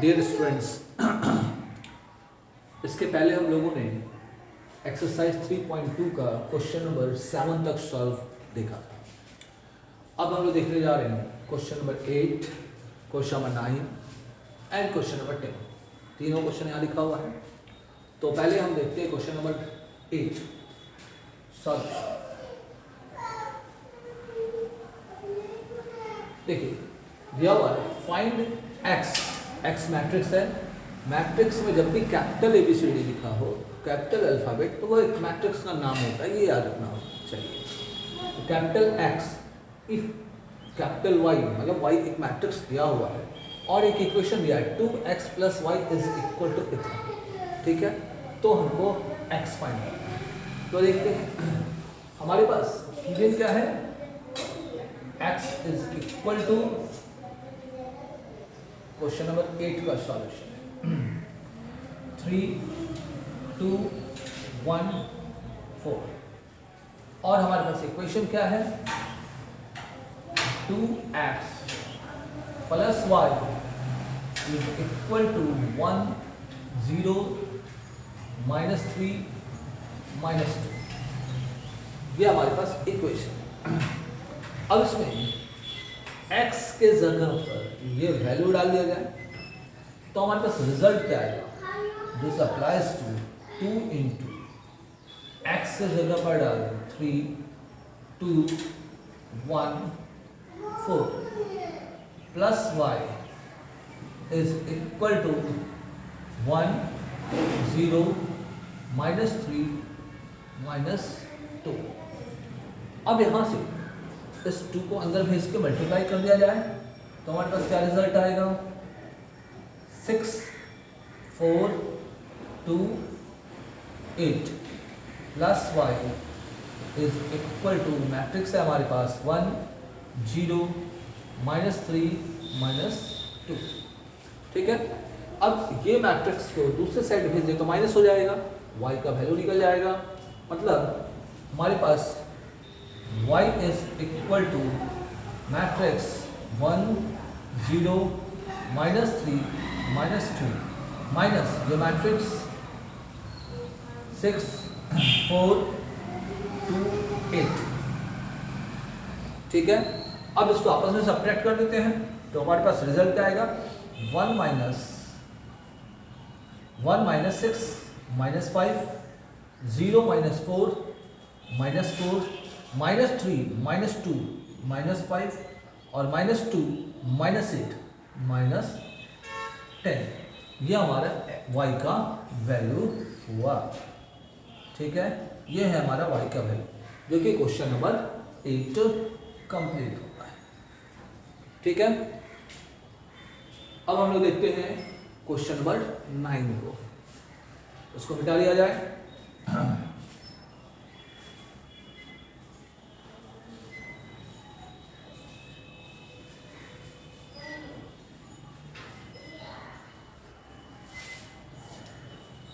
Dear students, इसके पहले हम लोगों ने एक्सरसाइज 3.2 का क्वेश्चन नंबर 7 तक सॉल्व देखा था। अब हम लोग देखने जा रहे हैं question number 8, question number 9 and question number 10। तीनों क्वेश्चन यहाँ लिखा हुआ है। तो पहले हम देखते हैं क्वेश्चन नंबर 8 सॉल्यूशन। देखिए, दिया हुआ है फाइंड एक्स मैट्रिक्स है। मैट्रिक्स में जब भी कैपिटल ABCD लिखा हो, कैपिटल अल्फाबेट, तो वो एक मैट्रिक्स का नाम होता है, ये याद रखना हो चाहिए। तो capital X if capital Y, मतलब Y एक मैट्रिक्स दिया हुआ है और एक इक्वेशन दिया है 2x + y is equal to इतना, ठीक है। तो हमको x फाइंड करना है। तो देखते हैं हमारे पास गिवन क्या है, x is equal to question number 8 का सॉल्यूशन है 3, 2, 1, 4 और हमारे पास इक्वेशन क्या है 2x + y is equal to 1, 0, -3, -2। ये हमारे पास इक्वेशन। अब इसमें x के जगह पर ये वैल्यू डाल दिया जाए तो हमारे पास रिजल्ट क्या आएगा। This applies to 2 into x के जगह पर डाल 3, 2, 1, 4 plus y is equal to 1, 0, -3, -2। अब यहाँ से इस 2 को अंदर भेज के मल्टीप्लाई कर दिया जाए तो हमारे पास क्या रिजल्ट आएगा 6, 4, 2, 8 plus y is equal to matrix है हमारे पास 1, 0, -3, -2, ठीक है। अब ये मैट्रिक्स को दूसरे साइड भेज दे तो माइनस हो जाएगा, y का वैल्यू निकल जाएगा। मतलब हमारे पास y is equal to matrix 1, 0, -3, -2 minus ये मैट्रिक्स 6, 4, 2, 8, ठीक है। अब इसको आपस में सब्ट्रैक्ट कर देते हैं तो हमारे पास रिजल्ट क्या आएगा 1 - 6, -5, 0, -4, -4, -3, -2, -5 और -2, -8, -10। ये हमारा y का वैल्यू हुआ, ठीक है। ये है हमारा y का वैल्यू जो कि क्वेश्चन नंबर 8 कंप्लीट होता है, ठीक है। अब हम लोग देखते हैं क्वेश्चन नंबर 9 को, उसको मिटा लिया जाए।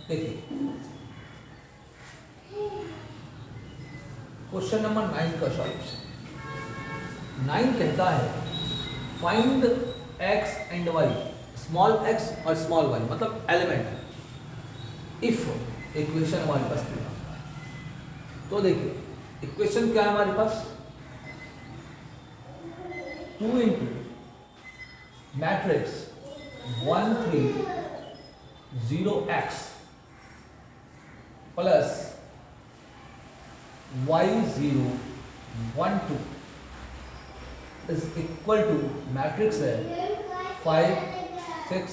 देखिए क्वेश्चन नंबर 9 का सॉल्यूशन 9 कहता है find x and y, small x और स्मॉल y, मतलब एलिमेंट इफ इक्वेशन हमारे पास दिया है। तो देखिए इक्वेशन क्या है हमारे पास 2 into matrix 1, 3, 0x plus y, 0, 1, 2 is equal to matrix है 5, 6,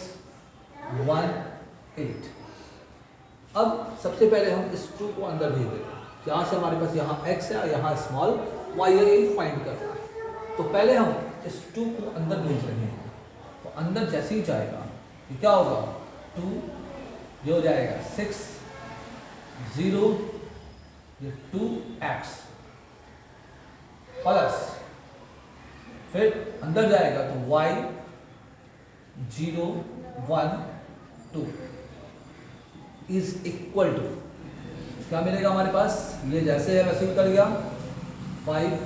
1, 8। अब सबसे पहले हम इस 2 को अंदर भेज देंगे। यहाँ से हमारे पास यहाँ x है, यहाँ स्मॉल y है, फाइंड करना है। तो पहले हम इस 2 को अंदर भेज रहे हैं तो अंदर जैसे ही जाएगा ये क्या होगा 2, ये हो जाएगा 6, 0, ये 2x प्लस फिर अंदर जाएगा तो y, 0, 1, 2 इज इक्वल टू क्या मिलेगा हमारे पास, ये जैसे है वैसे उतर गया 5,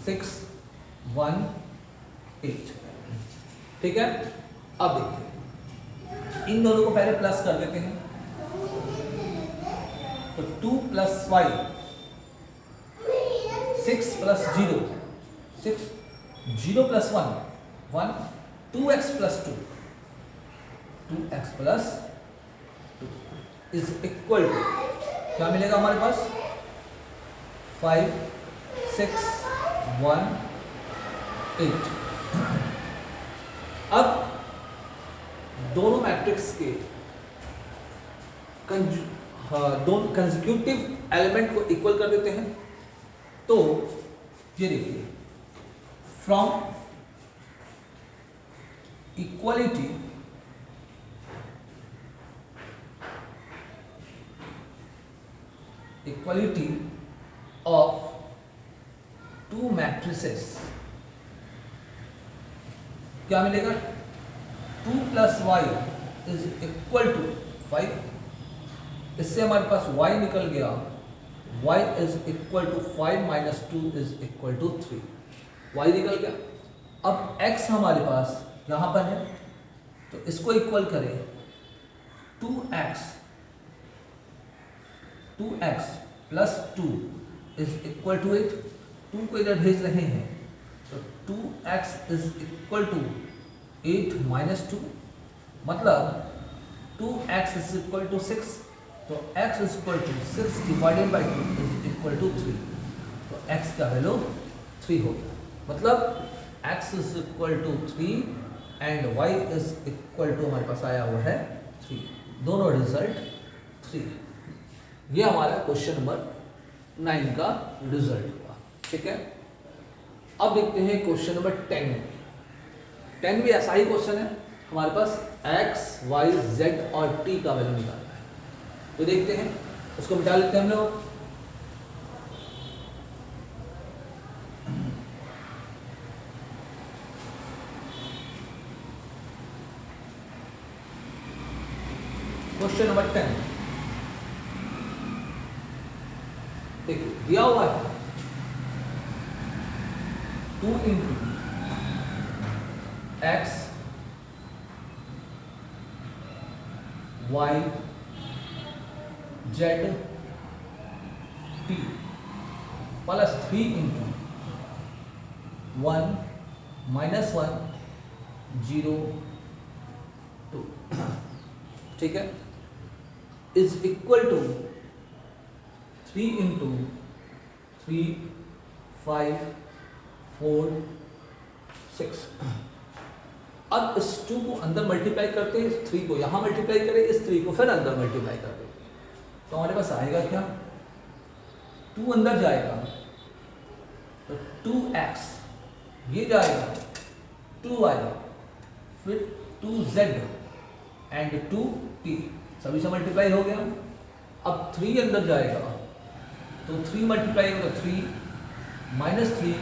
6, 1, 8, ठीक है। अब देखिए इन दोनों को पहले प्लस कर देते हैं, तो 2 + 5 6 + 0 6 0 + 1 1 2x + 2 2x + 2 is equal to क्या मिलेगा हमारे पास 5 6 1 8। अब दोनों मैट्रिक्स के दोनों कंसेक्यूटिव एलिमेंट को इक्वल कर देते हैं। तो ये देखिए, from equality of two matrices क्या मिलेगा 2 + y इज इक्वल टू 5। इससे हमारे पास y निकल गया, y is equal to 5 - 2 is equal to 3। y निकल गया। अब x हमारे पास यहाँ पर है, तो इसको इक्वल करें 2x + 2 इज इक्वल टू 8। 2 को इधर भेज रहे हैं, तो 2x इज इक्वल टू 8 - 2, मतलब 2x इज इक्वल टू 6। तो x is equal to 6 divided by 2 is equal to 3। तो x का वैल्यू 3 हो गया, मतलब x is equal to 3 and y is equal to हमारे पास आया हुआ है 3। दोनों रिजल्ट 3। ये हमारा क्वेश्चन नंबर 9 का रिजल्ट हुआ। ठीक है, अब देखते हैं क्वेश्चन नंबर 10। 10 भी ऐसा ही क्वेश्चन है, हमारे पास x, y, z और t का वैल्यू निकालना है। तो देखते हैं, उसको मिटा लेते हैं हम लोग। क्वेश्चन नंबर 10 देखिए, दिया हुआ है 2 × x, y, z, t + 3 × 1 - 1 0 2। ठीक है, इज इक्वल टू 3 × 3 5 4 6। अब इस 2 को अंदर मल्टीप्लाई करते हैं, इस 3 को यहाँ मल्टीप्लाई करें, इस 3 को फिर अंदर मल्टीप्लाई कर देते हैं। तो हमारे पास आएगा क्या, 2 अंदर जाएगा तो 2x, ये जाएगा 2y, फिर 2z एंड 2t, सभी से मल्टीप्लाई हो गया। अब 3 अंदर जाएगा तो 3 मल्टीप्लाई होगा 3 - 3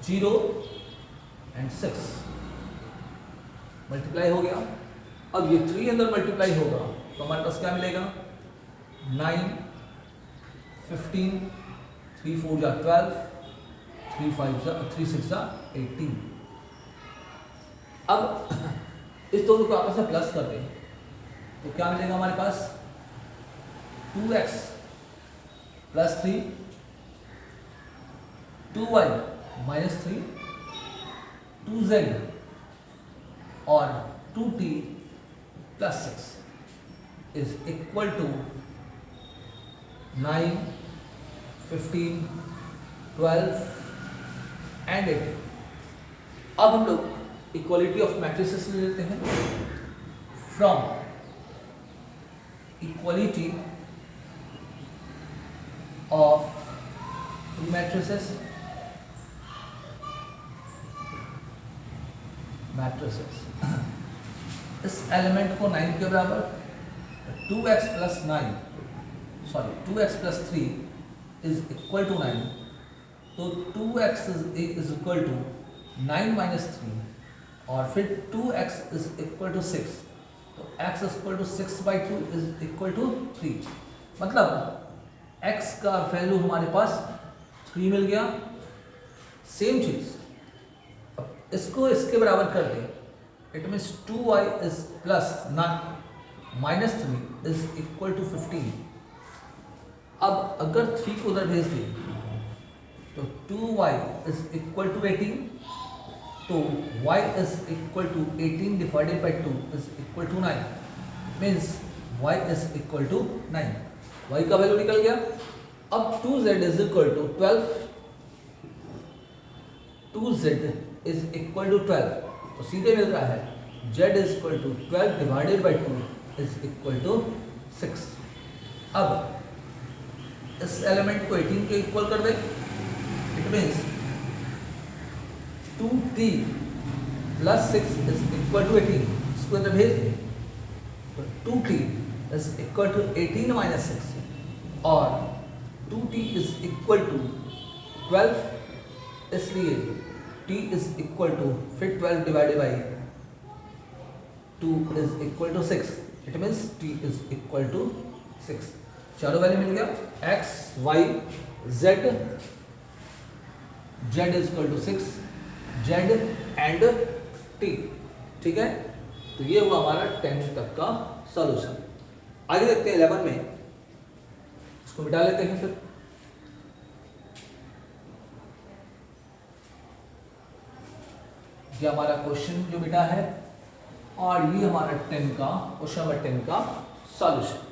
0 एंड 6 मल्टीप्लाई हो गया। अब ये 3 अंदर मल्टीप्लाई होगा तो हमारे पास क्या मिलेगा 9 15 3 4 जा 12 3 5 जा 3 6 जा 18। अब इस दोनों को आपस में प्लस कर दें तो क्या मिलेगा हमारे पास 2x + 3 2y - 3 2z और 2t + 6 is equal to 9 15 12 and 18। अब हम लोग इक्वालिटी ऑफ मैट्रिसेस ले लेते हैं। फ्रॉम इक्वालिटी ऑफ मैट्रिसेस इस एलिमेंट को 9 के बराबर 2x + 3 इज इक्वल टू 9। तो 2x इज इक्वल टू 9 - 3 और फिर 2x इज इक्वल टू 6। तो x is equal to 6/2 is equal to 3। मतलब x का वैल्यू हमारे पास 3 मिल गया। सेम चीज अब इसको इसके बराबर कर दें it means 2y is plus -3 is equal to 15। अब अगर 3 को उधर भेज दें तो 2y इज इक्वल टू 18, तो y is equal to 18 divided by 2 is equal to 9, means y is equal to 9। y का वैल्यू निकल गया। अब 2z is equal to 12, 2z is equal to 12, तो सीधे मिल रहा है z is equal to 12 divided by 2 is equal to 6। अब इस एलिमेंट को 18 के इक्वल कर दें, it means 2t plus 6 is equal to 18, इसको इधर भेज दें तो 2t is equal to 18 minus 6 और 2t इज इक्वल टू 12, इसलिए t इज इक्वल टू फिर 12 divided by 2 is equal to 6, it means t is equal to 6। चारों value मिल गया, x y z, z is equal to 6, z and t। ठीक है, तो ये हुआ हमारा 10 तक का सॉल्यूशन। आगे देखते हैं 11 में, इसको मिटा लेते हैं फिर। ये हमारा क्वेश्चन जो मिटा है और ये हमारा 10 का क्वेश्चन नंबर 10 का सॉल्यूशन।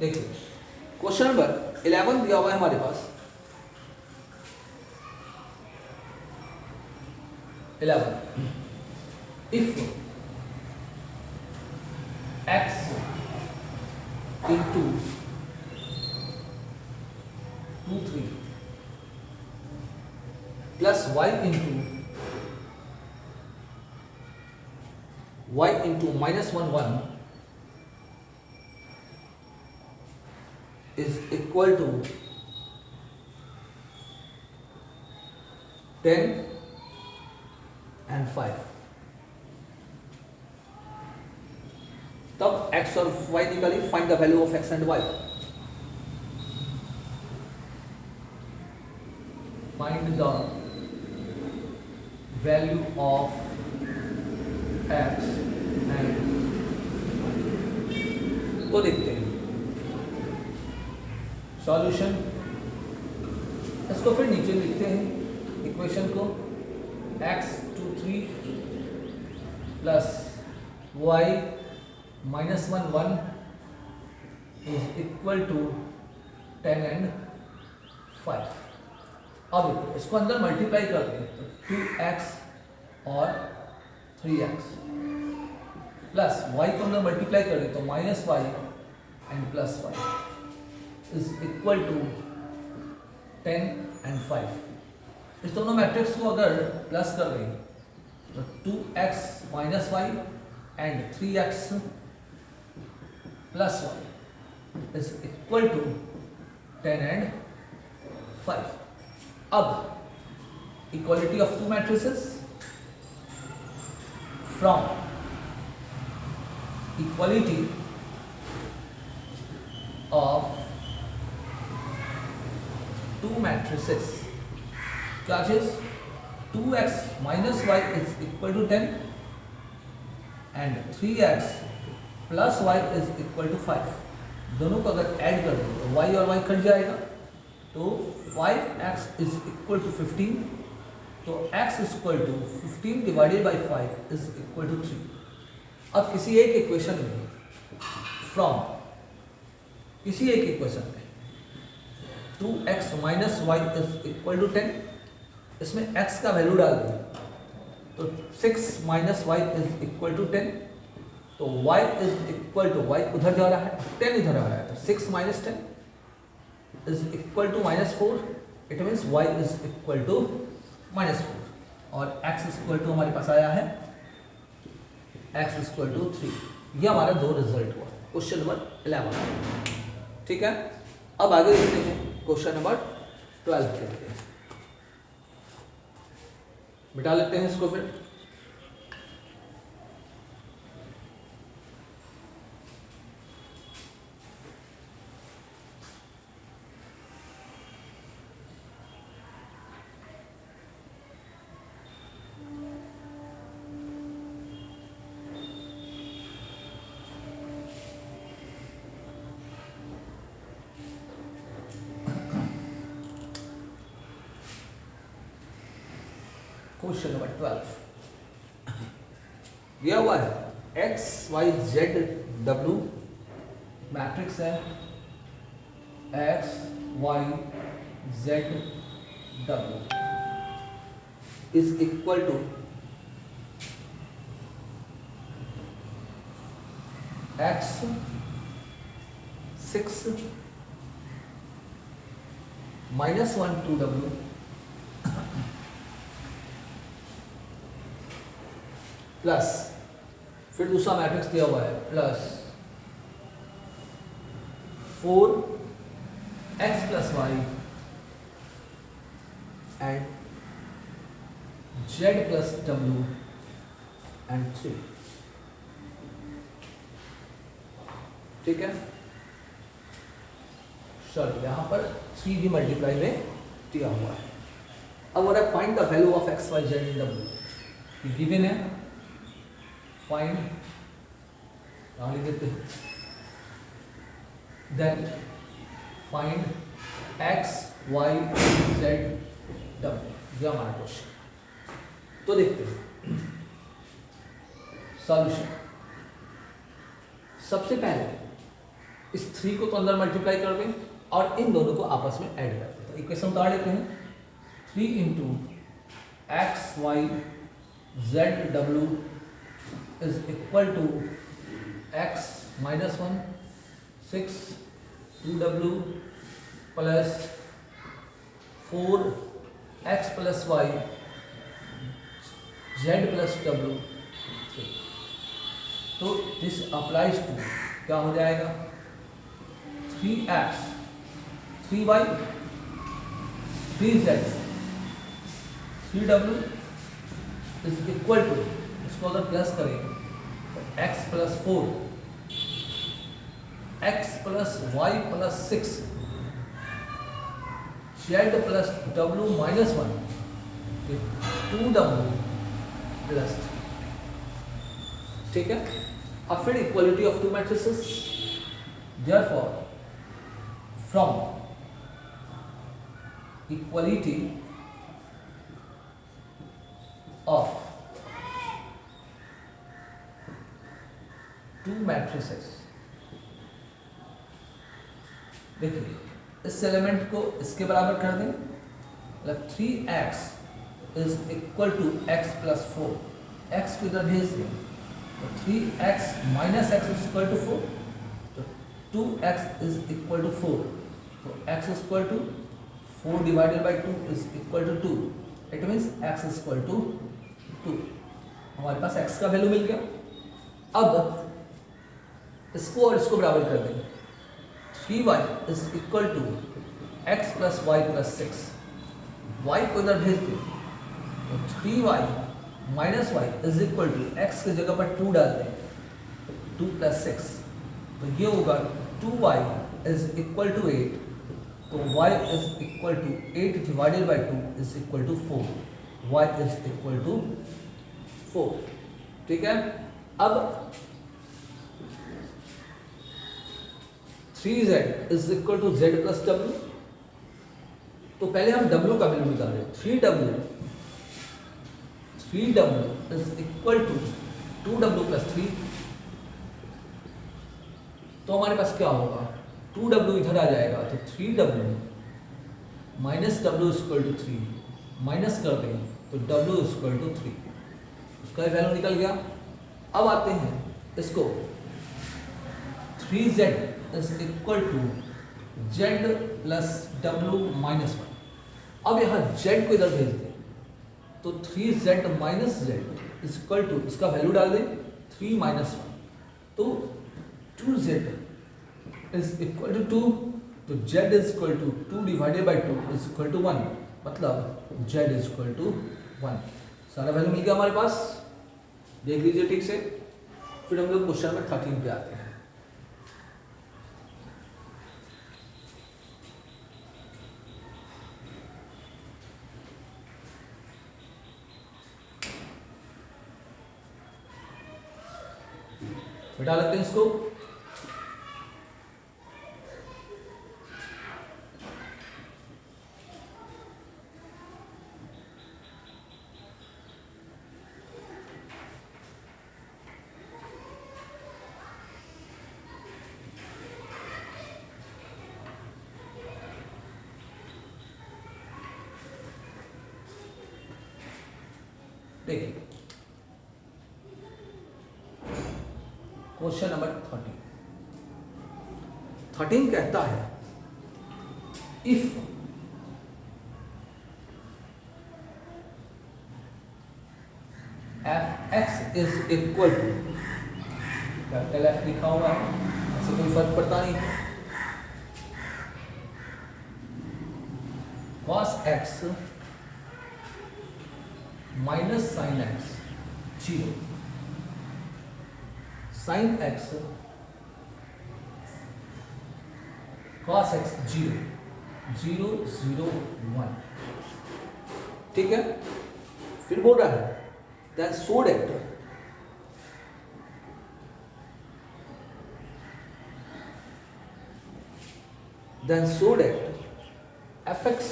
देखिए क्वेश्चन नंबर 11 दिया हुआ है हमारे पास। 11 if x into 2 3 plus y into -1 1 is equal to 10 and 5, तब x और y निकाली, find the value of x and y। Find the value of x and, तो देखते हैं सॉल्यूशन। इसको फिर नीचे लिखते हैं इक्वेशन को, x 2 3 plus y -1 1 is equal to 10 and 5। अब इसको अंदर मल्टीप्लाई कर दें तो 2x और 3x प्लस y को अंदर मल्टीप्लाई कर दें तो -y and plus y is equal to 10 and 5। इस दोनों मैट्रिक्स को अगर प्लस कर दें तो 2x minus y and 3x plus y is equal to 10 and 5। अब equality of two matrices, from equality of two matrices, क्या चीज 2x minus y is equal to 10 and 3x plus y is equal to 5। दोनों को अगर add कर दो तो y और y कट जाएगा, तो 5x इज इक्वल टू 15, तो x is equal to 15 divided by 5 is equal to 3। अब किसी एक इक्वेशन में, फ्रॉम किसी एक इक्वेशन में 2x minus y is equal to 10, इसमें x का वैल्यू डाल दें तो 6 minus y is equal to 10, तो y is equal to, y उधर जा रहा है 10 इधर आ रहा है, तो 6 minus 10 is equal to -4, it means y is equal to -4 और x इज इक्वल टू हमारे पास आया है x इज इक्वल टू 3। ये हमारा दो रिजल्ट हुआ क्वेश्चन नंबर 11। ठीक है, अब आगे देखते हैं क्वेश्चन नंबर 12 के लिए। मिटा लेते हैं इसको फिर। क्वेश्चन नंबर 12 दिया हुआ है X Y Z W, matrix है X Y Z W is equal to X 6 minus 1 2 W plus, फिर दूसरा मैट्रिक्स दिया हुआ है plus 4 X plus Y and Z plus W and 3। ठीक है, चलो यहां पर 3 भी मल्टीप्लाई में दिया हुआ है। अब वो find the value of x Y z in डब्ल्यू, गिवन है, फाइंड यहां लिख देते हैं, then find x Y Z डब्ल्यू, यह हमारा क्वेश्चन। तो देखते हैं सॉल्यूशन। सबसे पहले इस 3 को तो अंदर मल्टीप्लाई कर दें और इन दोनों को आपस में ऐड कर दें। तो इक्वेशन उतार लेते हैं, 3 इंटू एक्स वाई जेड डब्ल्यू is equal to x minus 1 6 2w plus 4 x plus y z plus w 3। तो दिस अप्लाइज टू क्या हो जाएगा 3x 3y 3z 3w is equal to, इसको अगर प्लस करें x plus 4 x plus y plus 6 z plus w minus 1 2w plus 3। ठीक है, अब फिर equality of two matrices, therefore from equality of two matrices, देखिए इस एलिमेंट को इसके बराबर कर दें, मतलब 3x is equal to x plus 4, x को इधर भेज दें तो 3x minus x is equal to 4, तो 2x इज इक्वल टू 4, तो x is equal to 4 divided by 2 is equal to 2, it means x is equal to 2। हमारे पास x का value मिल गया। अब इसको और इसको बराबर कर देंगे, 3y is equal to x plus y plus 6, y को इधर भेज दें तो 3y minus y is equal to x की जगह पर 2 डाल दें, 2 प्लस 6, तो ये होगा 2y इज इक्वल टू 8, तो y is equal to 8 divided by 2 is equal to 4, y is equal to 4। ठीक है, अब 3z is equal to z plus w, तो पहले हम w का वैल्यू निकाल रहे हैं, 3w is equal to 2w plus 3, तो हमारे पास क्या होगा 2w इधर आ जाएगा तो 3w minus w equal to 3, minus कर दें तो w इक्वल टू 3, उसका वैल्यू निकल गया। अब आते हैं इसको 3z is equal to z plus w minus 1, अब यहाँ z को इधर भेज दें तो 3z minus z is equal to, इसका वैल्यू डाल दें 3 माइनस 1, तो 2z इज इक्वल टू 2, तो z is equal to 2 divided by 2 is equal to 1, मतलब z इज इक्वल टू 1। सारा वैल्यू मिल गया हमारे पास, देख लीजिए ठीक से। फिर हम लोग क्वेश्चन नंबर 13 पे आते हैं। बिठा लेते हैं इसको। देखिए क्वेश्चन नंबर 13 कहता है if F x is equal to, capital F लिखा हुआ है, इससे कोई फर्क पड़ता नहीं है, cos x minus sine x 0, sine x cos x 0, 0 0 1, ठीक है। फिर बोल रहा है then so that fx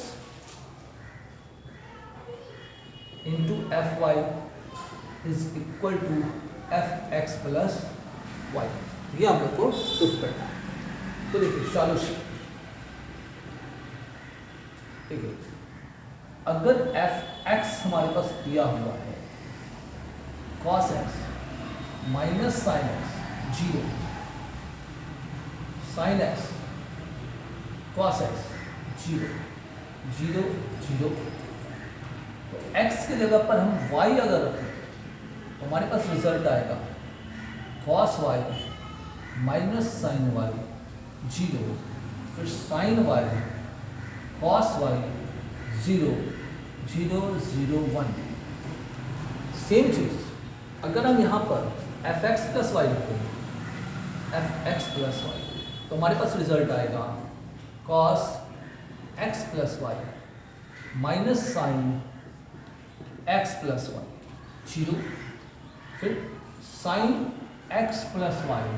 into fy is equal to fx plus y, ये हम लोग को प्रूफ करना है। तो देखिए सॉल्यूशन, ठीक है, अगर fx हमारे पास दिया हुआ है cos x minus sine x 0, sine x cos x 0 0 0, तो x की जगह पर हम y अगर रखें तो हमारे पास रिजल्ट आएगा cos y minus sine y 0, फिर sine y cos y 0 0 0 1। Same चीज अगर हम यहाँ पर fx प्लस वाई लिखेंगे, fx प्लस वाई, तो हमारे पास रिजल्ट आएगा cos x plus y minus sine x plus y 0, फिर साइन x प्लस वाई,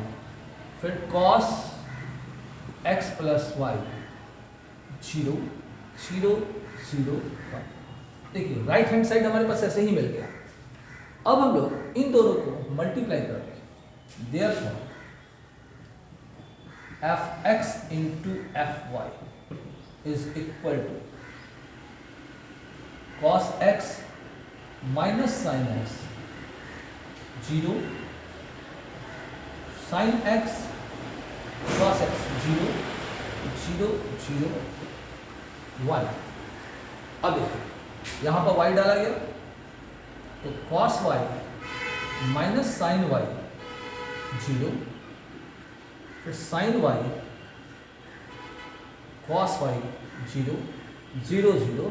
फिर cos x प्लस वाई 0 0 0 1। देखिए राइट हैंड साइड हमारे पास ऐसे ही मिल गया। अब हम लोग इन दोनों को मल्टीप्लाई करेंगे, therefore fx into fy is equal to cos x minus sin x 0, sin x cos x 0 0 0 1। अब देखिए यहाँ पर y डाला गया तो cos y minus sine y 0, फिर साइन y cos y 0 0 0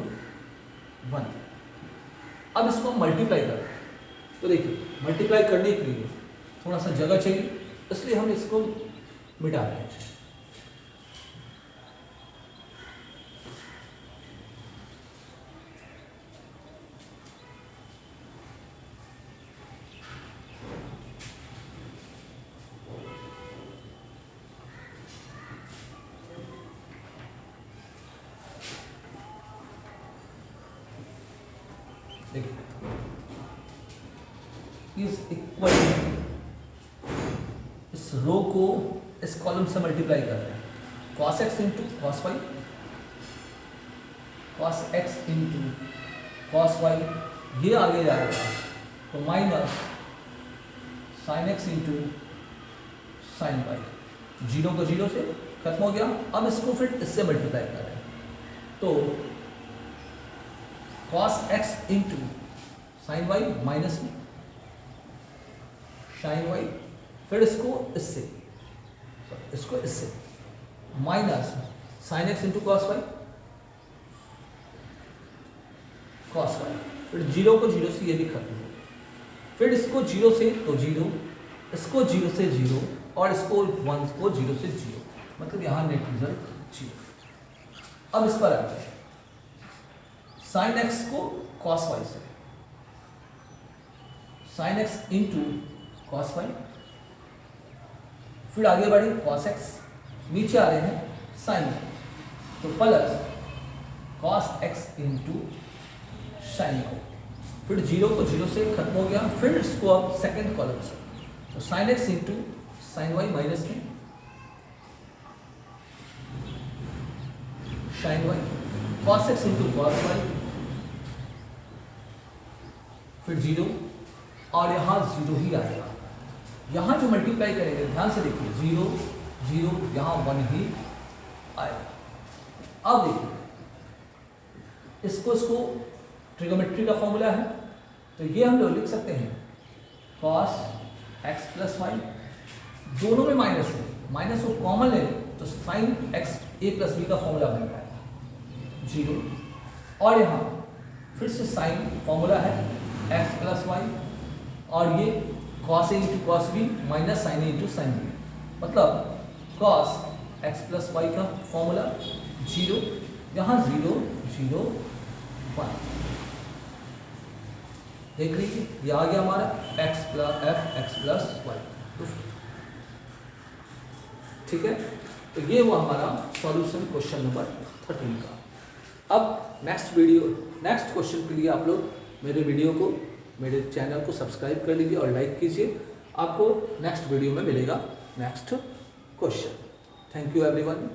1। अब इसको हम मल्टीप्लाई करें, तो देखिए मल्टीप्लाई करने के लिए थोड़ा सा जगह चाहिए, इसलिए हम इसको मिटा रहे हैं। इज इक्वल, इस रो को इस कॉलम से मल्टीप्लाई कर रहे हैं, cos x into cos y, cos x into cos y, ये आगे जाएगा तो minus sin x into sin y, 0 को 0 से खत्म हो गया। अब इसको फिर इससे मल्टीप्लाई कर रहे हैं, तो cos x into sin y minus में sin y, फिर इसको इससे minus sin x into cos y, फिर 0 को 0 से ये भी खत्म हो गया, फिर इसको 0 से तो 0, इसको 0 से 0 और इसको 1 को 0 से 0, मतलब यहाँ नेट रिजल्ट 0। अब इस पर आते हैं, साइन एक्स को कॉस वाई से, sine x into cos Y, फिर आगे बढ़े कॉस एक्स, नीचे आ रहे हैं साइन, तो plus cos x into sine y, फिर 0 को 0 से खत्म हो गया, फिर इसको अब सेकेंड कॉलम से, तो sine x into sine Y minus में sine Y, cos x into cos Y, फिर 0 और यहाँ 0 ही आएगा, यहाँ जो मल्टीप्लाई करेंगे ध्यान से देखिए 0 0 यहाँ 1 ही आएगा। अब देखिए इसको ट्रिगोमेट्री का फॉर्मूला है, तो ये हम लोग लिख सकते हैं cos x प्लस वाई, दोनों में माइनस है, माइनस को कॉमन ले तो sine x a plus b का फॉर्मूला बन जाएगा 0, और यहाँ फिर से साइन फॉर्मूला है x प्लस वाई, और ये cos a इंटू cos b minus sine a into sine b, मतलब cos x प्लस वाई का फॉर्मूला 0, यहाँ 0 0 1, देख लीजिए ये आ गया हमारा x plus f plus y, ठीक है। तो ये हुआ हमारा सॉल्यूशन क्वेश्चन नंबर 13 का। अब नेक्स्ट क्वेश्चन के लिए आप लोग मेरे वीडियो को, मेरे चैनल को सब्सक्राइब कर लीजिए और लाइक कीजिए, आपको नेक्स्ट वीडियो में मिलेगा next question. Thank you everyone.